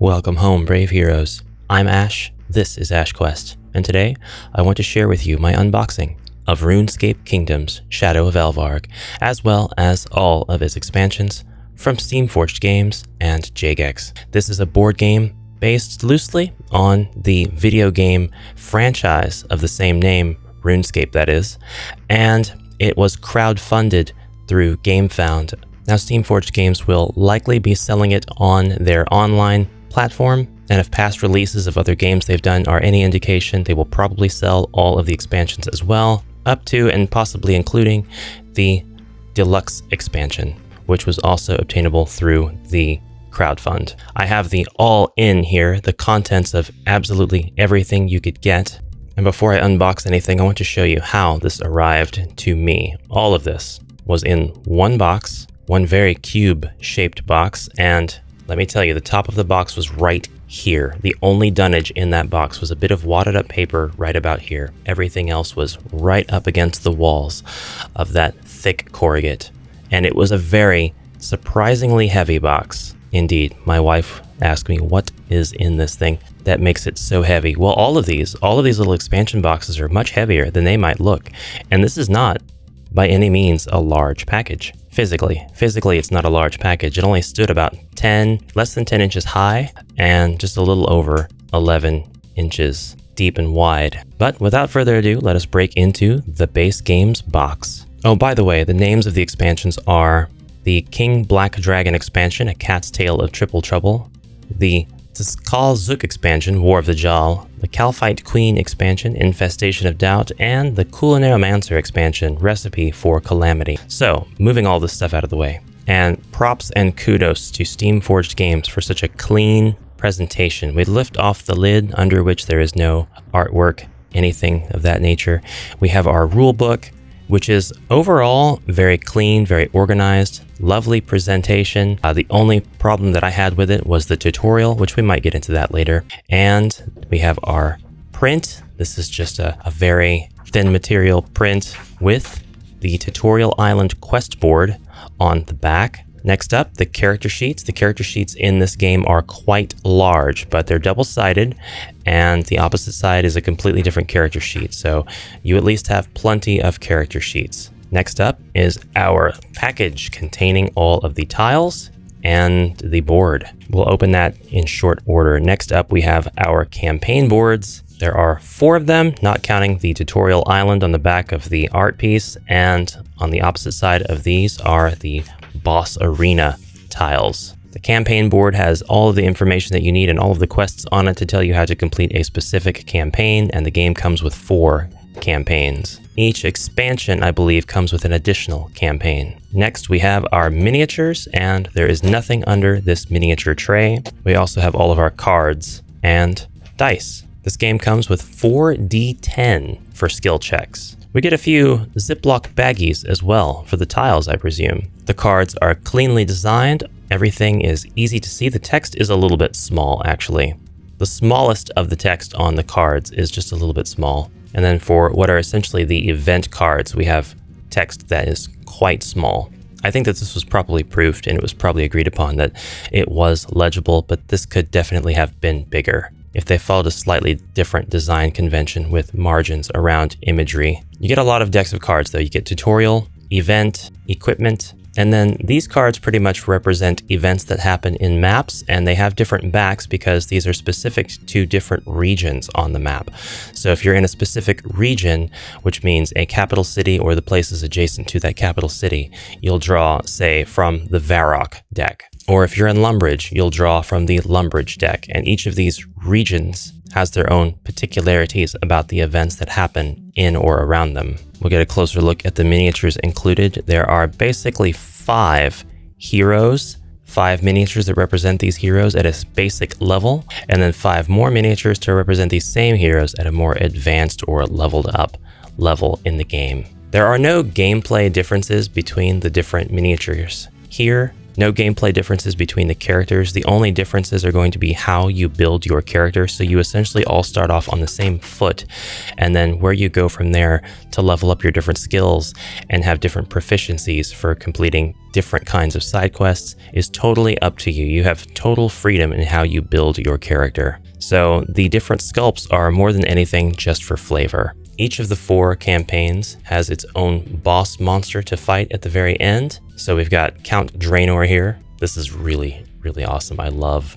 Welcome home, brave heroes. I'm Ash, this is Ash Quest, and today I want to share with you my unboxing of RuneScape Kingdoms Shadow of Elvarg, as well as all of its expansions from Steamforged Games and Jagex. This is a board game based loosely on the video game franchise of the same name, RuneScape that is, and it was crowdfunded through GameFound. Now Steamforged Games will likely be selling it on their online platform, and if past releases of other games they've done are any indication, they will probably sell all of the expansions as well, up to and possibly including the deluxe expansion, which was also obtainable through the crowdfund. I have the all-in here, the contents of absolutely everything you could get. And before I unbox anything, I want to show you how this arrived to me. All of this was in one box, one very cube-shaped box, and let me tell you, the top of the box was right here. The only dunnage in that box was a bit of wadded up paper right about here. Everything else was right up against the walls of that thick corrugate. And it was a very surprisingly heavy box. Indeed, my wife asked me, what is in this thing that makes it so heavy? Well, all of these little expansion boxes are much heavier than they might look. And this is not by any means a large package. Physically, it's not a large package. It only stood about less than 10 inches high and just a little over 11 inches deep and wide. But without further ado, let us break into the base games box. Oh, by the way, the names of the expansions are the King Black Dragon expansion, A Cat's Tale of Triple Trouble, the Tzkal Zuk expansion, War of the Jarl, the Calphite Queen expansion, Infestation of Doubt, and the Culinaromancer expansion, Recipe for Calamity. So, moving all this stuff out of the way, and props and kudos to Steamforged Games for such a clean presentation. We lift off the lid under which there is no artwork, anything of that nature. We have our rule book, which is overall very clean, very organized, lovely presentation. The only problem that I had with it was the tutorial, which we might get into that later. And we have our print. This is just a very thin material print with the Tutorial Island quest board on the back. Next up, the character sheets. The character sheets in this game are quite large, but they're double-sided, and the opposite side is a completely different character sheet, so you at least have plenty of character sheets. Next up is our package containing all of the tiles and the board. We'll open that in short order. Next up, we have our campaign boards. There are 4 of them, not counting the Tutorial Island on the back of the art piece, and on the opposite side of these are the Boss Arena tiles. The campaign board has all of the information that you need and all of the quests on it to tell you how to complete a specific campaign, and the game comes with 4 campaigns. Each expansion, I believe, comes with an additional campaign. Next, we have our miniatures, and there is nothing under this miniature tray. We also have all of our cards and dice. This game comes with 4d10 for skill checks. We get a few Ziploc baggies as well for the tiles, I presume. The cards are cleanly designed. Everything is easy to see. The text is a little bit small, actually. The smallest of the text on the cards is just a little bit small. And then for what are essentially the event cards, we have text that is quite small. I think that this was probably proofed, and it was probably agreed upon that it was legible, but this could definitely have been bigger if they followed a slightly different design convention with margins around imagery. You get a lot of decks of cards though. You get tutorial, event, equipment, and then these cards pretty much represent events that happen in maps, and they have different backs because these are specific to different regions on the map. So if you're in a specific region, which means a capital city or the places adjacent to that capital city, you'll draw, say, from the Varrock deck. Or if you're in Lumbridge, you'll draw from the Lumbridge deck, and each of these regions has their own particularities about the events that happen in or around them. We'll get a closer look at the miniatures included. There are basically 5 heroes, 5 miniatures that represent these heroes at a basic level, and then 5 more miniatures to represent these same heroes at a more advanced or leveled up level in the game. There are no gameplay differences between the different miniatures here. No gameplay differences between the characters. The only differences are going to be how you build your character. So you essentially all start off on the same foot, and then where you go from there to level up your different skills and have different proficiencies for completing different kinds of side quests is totally up to you. You have total freedom in how you build your character. So the different sculpts are more than anything just for flavor. Each of the 4 campaigns has its own boss monster to fight at the very end. So we've got Count Draenor here. This is really, really awesome. I love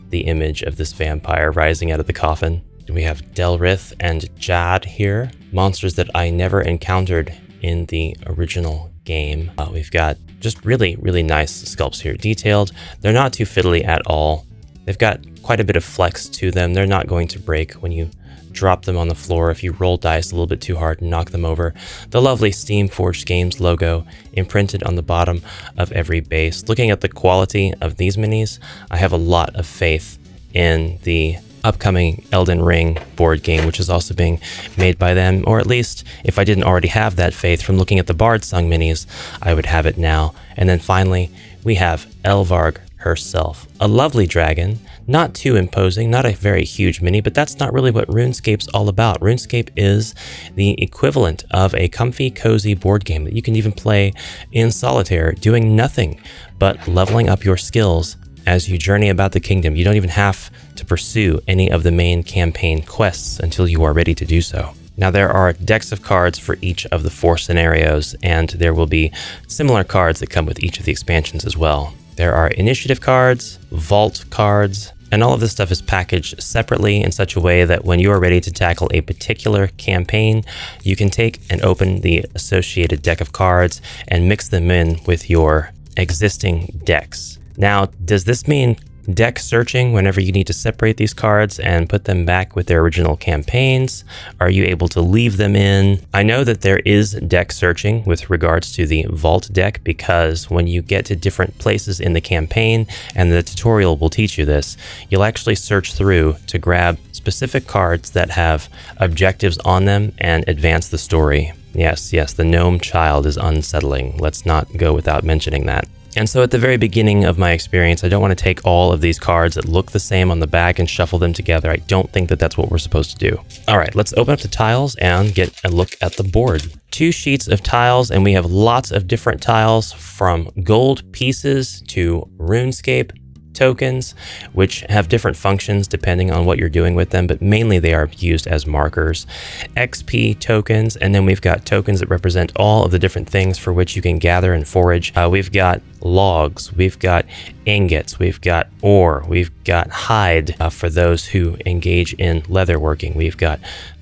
the image of this vampire rising out of the coffin. We have Delrith and Jad here, monsters that I never encountered in the original game. We've got just really, really nice sculpts here. Detailed. They're not too fiddly at all. They've got quite a bit of flex to them. They're not going to break when you drop them on the floor if you roll dice a little bit too hard and knock them over. The lovely Steam Forged Games logo imprinted on the bottom of every base. Looking at the quality of these minis, I have a lot of faith in the upcoming Elden Ring board game, which is also being made by them, or at least if I didn't already have that faith from looking at the Bard Sung minis, I would have it now. And then finally, we have Elvarg herself, a lovely dragon, not too imposing, not a very huge mini, but that's not really what RuneScape's all about. RuneScape is the equivalent of a comfy, cozy board game that you can even play in solitaire, doing nothing but leveling up your skills as you journey about the kingdom. You don't even have to pursue any of the main campaign quests until you are ready to do so. Now, there are decks of cards for each of the 4 scenarios, and there will be similar cards that come with each of the expansions as well. There are initiative cards, vault cards, and all of this stuff is packaged separately in such a way that when you are ready to tackle a particular campaign, you can take and open the associated deck of cards and mix them in with your existing decks. Now, does this mean deck searching whenever you need to separate these cards and put them back with their original campaigns? Are you able to leave them in? I know that there is deck searching with regards to the vault deck, because when you get to different places in the campaign, and the tutorial will teach you this, you'll actually search through to grab specific cards that have objectives on them and advance the story. Yes, the gnome child is unsettling. Let's not go without mentioning that. And so at the very beginning of my experience, I don't want to take all of these cards that look the same on the back and shuffle them together. I don't think that that's what we're supposed to do. All right, let's open up the tiles and get a look at the board. 2 sheets of tiles, and we have lots of different tiles, from gold pieces to RuneScape tokens, which have different functions depending on what you're doing with them, but mainly they are used as markers. XP tokens, and then we've got tokens that represent all of the different things for which you can gather and forage. We've got logs, we've got ingots, we've got ore, we've got hide for those who engage in leatherworking, we've got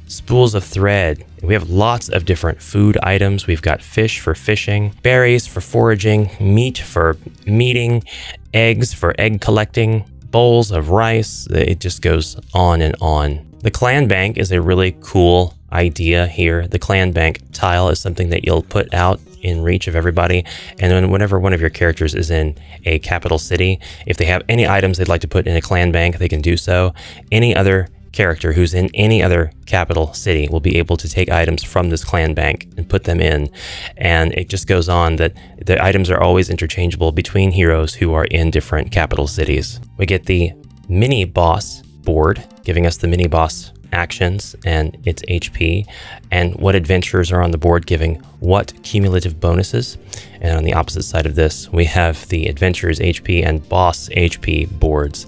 spools of thread. We have lots of different food items. We've got fish for fishing, berries for foraging, meat for meating, eggs for egg collecting, bowls of rice. It just goes on and on. The clan bank is a really cool idea here. The clan bank tile is something that you'll put out in reach of everybody, and then whenever one of your characters is in a capital city, if they have any items they'd like to put in a clan bank, they can do so. Any other character who's in any other capital city will be able to take items from this clan bank and put them in, and it just goes on that the items are always interchangeable between heroes who are in different capital cities. We get the mini boss board, giving us the mini boss actions and its HP, and what adventures are on the board giving what cumulative bonuses. And on the opposite side of this, we have the adventures HP and boss HP boards,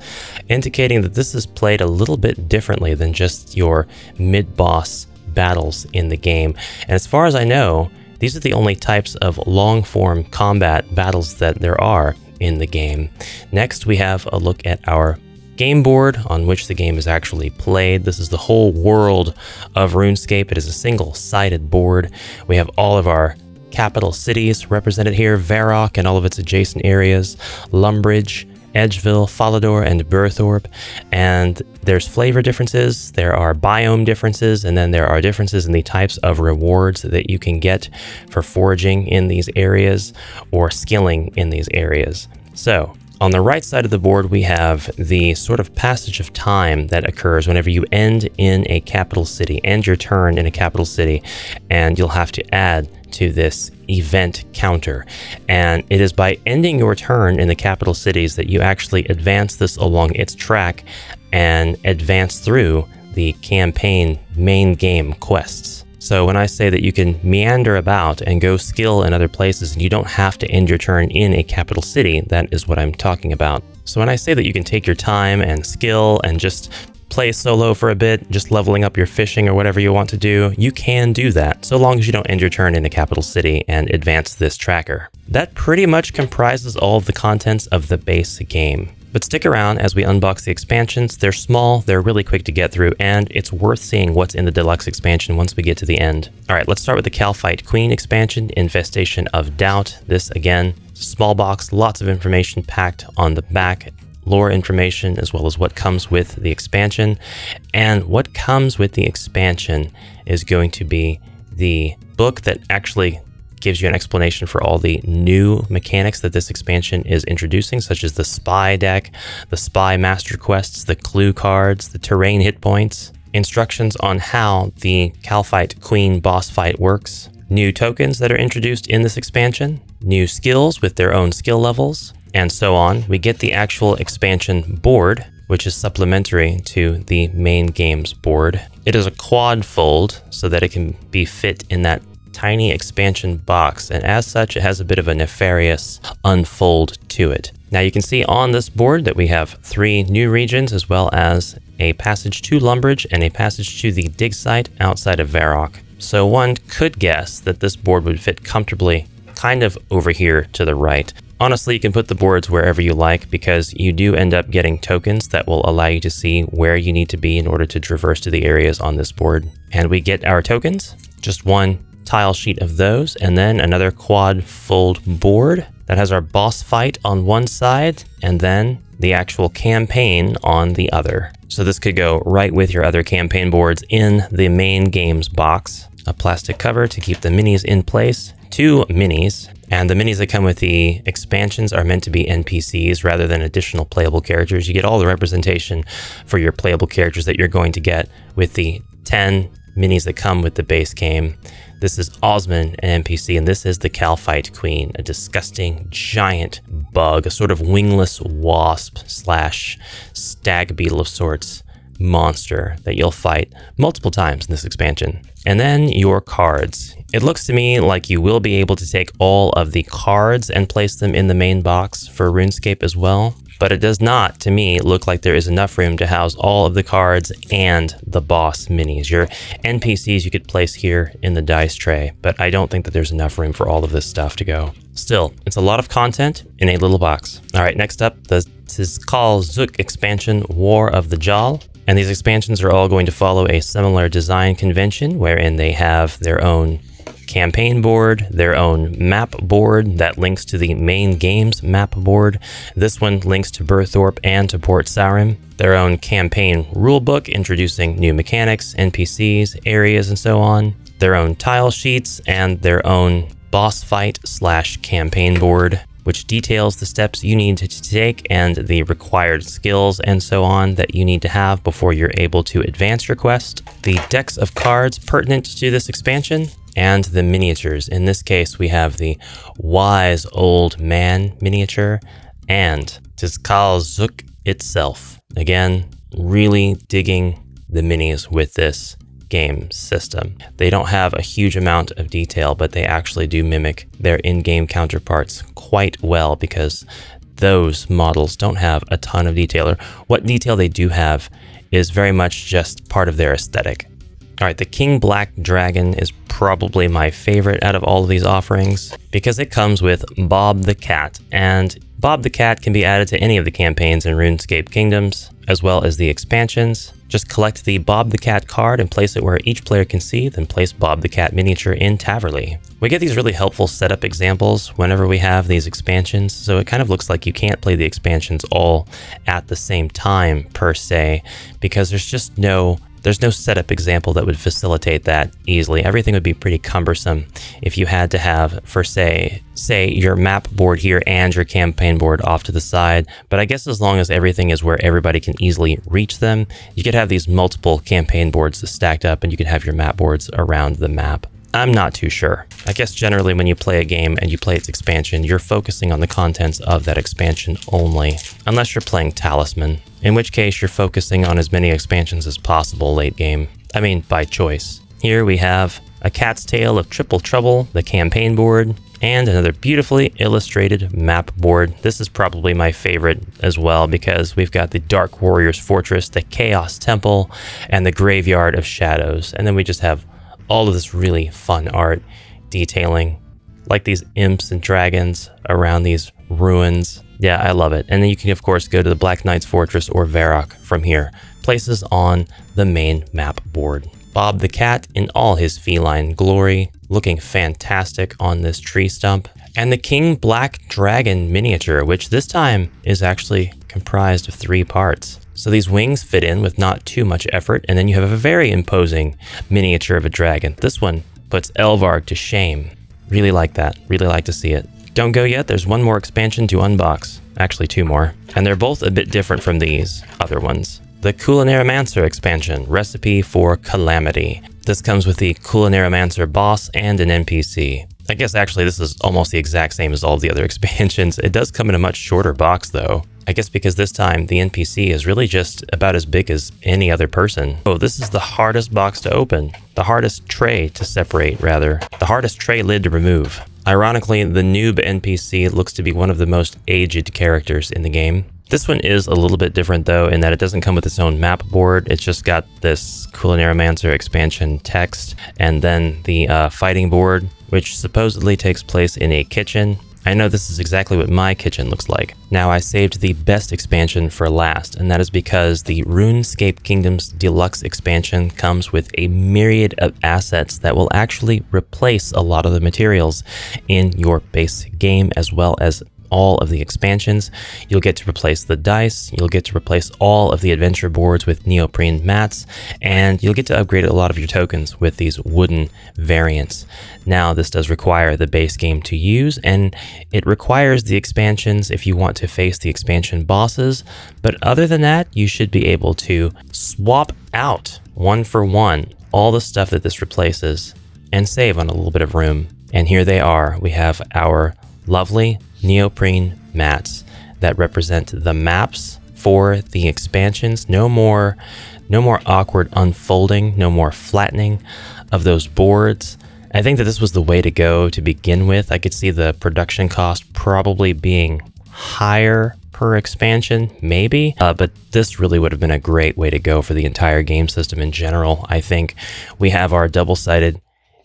indicating that this is played a little bit differently than just your mid-boss battles in the game. And as far as I know, these are the only types of long-form combat battles that there are in the game. Next, we have a look at our game board on which the game is actually played. This is the whole world of RuneScape. It is a single-sided board. We have all of our capital cities represented here, Varrock and all of its adjacent areas, Lumbridge, Edgeville, Falador, and Burthorpe. And there's flavor differences, there are biome differences, and then there are differences in the types of rewards that you can get for foraging in these areas or skilling in these areas. So, On the right side of the board, we have the sort of passage of time that occurs whenever you end in a capital city, end your turn in a capital city, and you'll have to add to this event counter. And it is by ending your turn in the capital cities that you actually advance this along its track and advance through the campaign main game quests. So when I say that you can meander about and go skill in other places and you don't have to end your turn in a capital city, that is what I'm talking about. So when I say that you can take your time and skill and just play solo for a bit, just leveling up your fishing or whatever you want to do, you can do that, so long as you don't end your turn in a capital city and advance this tracker. That pretty much comprises all of the contents of the base game. But stick around as we unbox the expansions. They're small, they're really quick to get through, and it's worth seeing what's in the deluxe expansion once we get to the end. All right, let's start with the Kalphite Queen expansion, Infestation of Doubt. This, again, small box, lots of information packed on the back, lore information, as well as what comes with the expansion. And what comes with the expansion is going to be the book that actually gives you an explanation for all the new mechanics that this expansion is introducing, such as the spy deck, the spy master quests, the clue cards, the terrain hit points, instructions on how the Kalphite Queen boss fight works, new tokens that are introduced in this expansion, new skills with their own skill levels, and so on. We get the actual expansion board, which is supplementary to the main games board. It is a quad fold so that it can be fit in that tiny expansion box, and as such it has a bit of a nefarious unfold to it. Now you can see on this board that we have 3 new regions, as well as a passage to Lumbridge and a passage to the dig site outside of Varrock. So one could guess that this board would fit comfortably kind of over here to the right. Honestly, you can put the boards wherever you like, because you do end up getting tokens that will allow you to see where you need to be in order to traverse to the areas on this board. And we get our tokens, just one tile sheet of those, and then another quad fold board that has our boss fight on one side and then the actual campaign on the other. So this could go right with your other campaign boards in the main games box. A plastic cover to keep the minis in place, 2 minis, and the minis that come with the expansions are meant to be NPCs rather than additional playable characters. You get all the representation for your playable characters that you're going to get with the 10 minis that come with the base game. This is Osmond, an NPC, and this is the Kalphite Queen, a disgusting giant bug, a sort of wingless wasp slash stag beetle of sorts monster that you'll fight multiple times in this expansion. And then your cards. It looks to me like you will be able to take all of the cards and place them in the main box for RuneScape as well. But it does not, to me, look like there is enough room to house all of the cards and the boss minis. Your NPCs you could place here in the dice tray, but I don't think that there's enough room for all of this stuff to go. Still, it's a lot of content in a little box. All right, next up, the Tzkal Zuk expansion, War of the Jal. And these expansions are all going to follow a similar design convention, wherein they have their own campaign board, their own map board that links to the main games map board. This one links to Burthorpe and to Port Sarim. Their own campaign rulebook introducing new mechanics, NPCs, areas, and so on. Their own tile sheets and their own boss fight slash campaign board, which details the steps you need to take and the required skills and so on that you need to have before you're able to advance your quest. The decks of cards pertinent to this expansion, and the miniatures. In this case, we have the Wise Old Man miniature and Tzkal Zuk itself. Again, really digging the minis with this game system. They don't have a huge amount of detail, but they actually do mimic their in-game counterparts quite well, because those models don't have a ton of detail, or what detail they do have is very much just part of their aesthetic. All right, the King Black Dragon is probably my favorite out of all of these offerings, because it comes with Bob the Cat, and Bob the Cat can be added to any of the campaigns in RuneScape Kingdoms, as well as the expansions. Just collect the Bob the Cat card and place it where each player can see, then place Bob the Cat miniature in Taverley. We get these really helpful setup examples whenever we have these expansions, so it kind of looks like you can't play the expansions all at the same time per se, because there's just no There's no setup example that would facilitate that easily. Everything would be pretty cumbersome if you had to have, for say your map board here and your campaign board off to the side. But I guess as long as everything is where everybody can easily reach them, you could have these multiple campaign boards stacked up and you could have your map boards around the map. I'm not too sure. I guess generally when you play a game and you play its expansion, you're focusing on the contents of that expansion only, unless you're playing Talisman, in which case you're focusing on as many expansions as possible late game. I mean, by choice. Here we have A Cat's Tale of Triple Trouble, the campaign board, and another beautifully illustrated map board. This is probably my favorite as well because we've got the Dark Warrior's Fortress, the Chaos Temple, and the Graveyard of Shadows. And then we just have all of this really fun art detailing like these imps and dragons around these ruins. Yeah, I love it. And then you can of course go to the Black Knight's Fortress or Varrock from here, places on the main map board. Bob the Cat in all his feline glory, looking fantastic on this tree stump. And the King Black Dragon miniature, which this time is actually comprised of 3 parts. So these wings fit in with not too much effort, and then you have a very imposing miniature of a dragon. This one puts Elvarg to shame. Really like that. Really like to see it. Don't go yet, there's one more expansion to unbox. Actually 2 more. And they're both a bit different from these other ones. The Culinarimancer expansion, Recipe for Calamity. This comes with the Culinarimancer boss and an NPC. I guess actually this is almost the exact same as all of the other expansions. It does come in a much shorter box though. I guess because this time the NPC is really just about as big as any other person. Oh, this is the hardest box to open. The hardest tray to separate, rather. The hardest tray lid to remove. Ironically, the noob NPC looks to be one of the most aged characters in the game. This one is a little bit different though in that it doesn't come with its own map board. It's just got this Culinarimancer expansion text and then the fighting board, which supposedly takes place in a kitchen. I know this is exactly what my kitchen looks like. Now I saved the best expansion for last, and that is because the RuneScape Kingdoms Deluxe expansion comes with a myriad of assets that will actually replace a lot of the materials in your base game, as well as all of the expansions. You'll get to replace the dice, you'll get to replace all of the adventure boards with neoprene mats, and you'll get to upgrade a lot of your tokens with these wooden variants. Now, this does require the base game to use, and it requires the expansions if you want to face the expansion bosses, but other than that, you should be able to swap out 1 for 1 all the stuff that this replaces and save on a little bit of room. And here they are. We have our lovely neoprene mats that represent the maps for the expansions. No more awkward unfolding, no more flattening of those boards. I think that this was the way to go to begin with. I could see the production cost probably being higher per expansion, maybe, but this really would have been a great way to go for the entire game system in general. I think we have our double-sided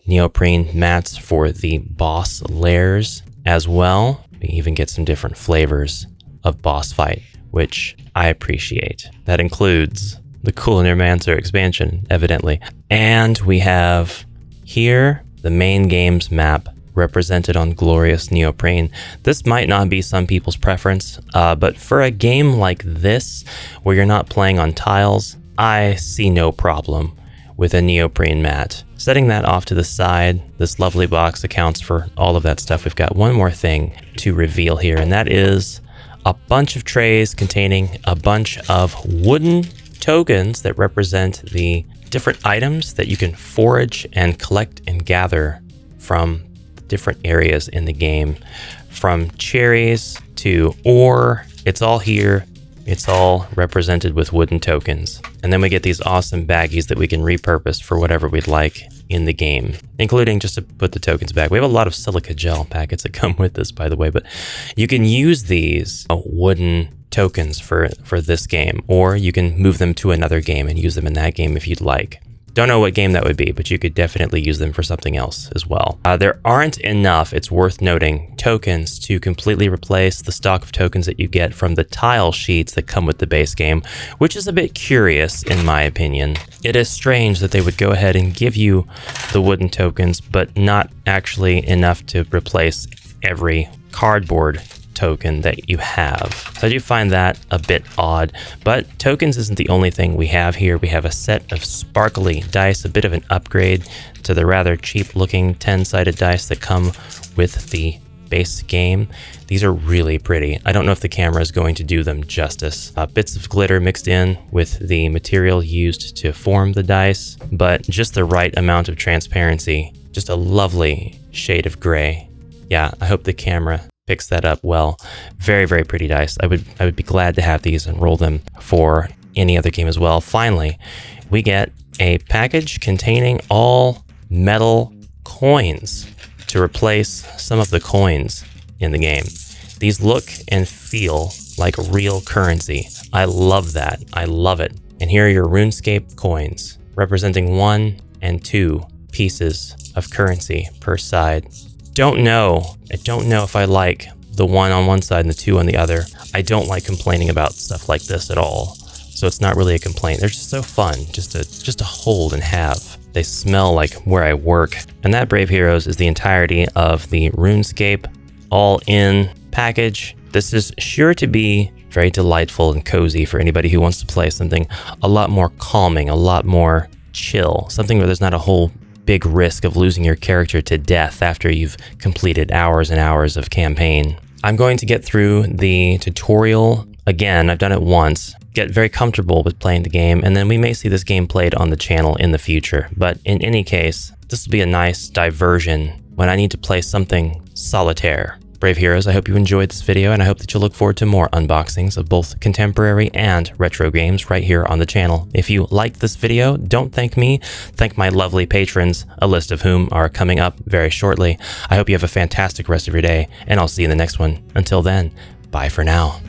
neoprene mats for the boss lairs as well. We even get some different flavors of boss fight, which I appreciate. That includes the Culinarimancer expansion, evidently. And we have here the main game's map represented on glorious neoprene. This might not be some people's preference, but for a game like this, where you're not playing on tiles, I see no problem with a neoprene mat. Setting that off to the side, this lovely box accounts for all of that stuff. We've got one more thing to reveal here, and that is a bunch of trays containing a bunch of wooden tokens that represent the different items that you can forage and collect and gather from different areas in the game. From cherries to ore, it's all here. It's all represented with wooden tokens. And then we get these awesome baggies that we can repurpose for whatever we'd like in the game, including just to put the tokens back. We have a lot of silica gel packets that come with this, by the way, but you can use these wooden tokens for this game, or you can move them to another game and use them in that game if you'd like. Don't know what game that would be, but you could definitely use them for something else as well. There aren't enough, it's worth noting, tokens to completely replace the stock of tokens that you get from the tile sheets that come with the base game, which is a bit curious in my opinion. It is strange that they would go ahead and give you the wooden tokens, but not actually enough to replace every cardboard token that you have. So I do find that a bit odd, but tokens isn't the only thing we have here. We have a set of sparkly dice, a bit of an upgrade to the rather cheap looking 10-sided dice that come with the base game. These are really pretty. I don't know if the camera is going to do them justice. Bits of glitter mixed in with the material used to form the dice, but just the right amount of transparency. Just a lovely shade of gray. Yeah, I hope the camera picks that up well. Very, very pretty dice. I would be glad to have these and roll them for any other game as well. Finally, we get a package containing all metal coins to replace some of the coins in the game. These look and feel like real currency. I love that. I love it. And here are your RuneScape coins, representing 1 and 2 pieces of currency per side. I don't know if I like the 1 on one side and the 2 on the other. I don't like complaining about stuff like this at all. So it's not really a complaint. They're just so fun just to hold and have. They smell like where I work. And that, Brave Heroes, is the entirety of the RuneScape all-in package. This is sure to be very delightful and cozy for anybody who wants to play something a lot more calming, a lot more chill, something where there's not a whole big risk of losing your character to death after you've completed hours and hours of campaign. I'm going to get through the tutorial again. I've done it once. Get very comfortable with playing the game, and then we may see this game played on the channel in the future. But in any case, this will be a nice diversion when I need to play something solitaire. Brave Heroes, I hope you enjoyed this video, and I hope that you'll look forward to more unboxings of both contemporary and retro games right here on the channel. If you liked this video, don't thank me, thank my lovely patrons, a list of whom are coming up very shortly. I hope you have a fantastic rest of your day, and I'll see you in the next one. Until then, bye for now.